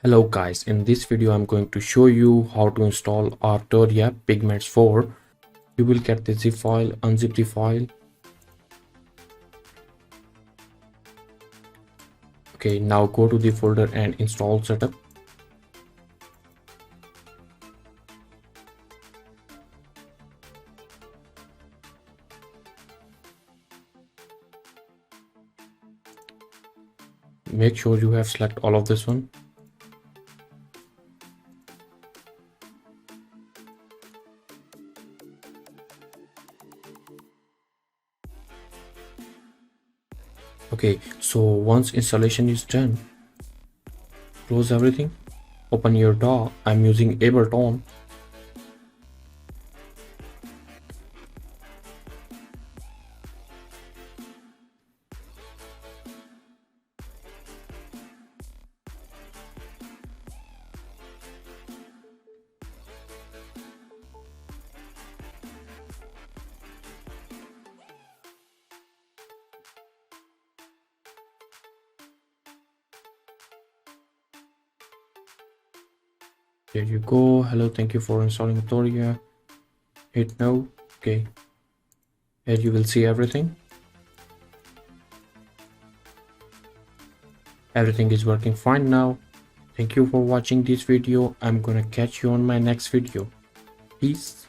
Hello guys, in this video I'm going to show you how to install Arturia Pigments 4. You will get the zip file, unzip the file. Okay, now go to the folder and install setup. Make sure you have select all of this one. Okay, so once installation is done, close everything, open your DAW. I'm using Ableton. There you go. Hello, thank you for installing Arturia. Hit now. Okay, here you will see everything. Everything is working fine now. Thank you for watching this video. I'm gonna catch you on my next video. Peace.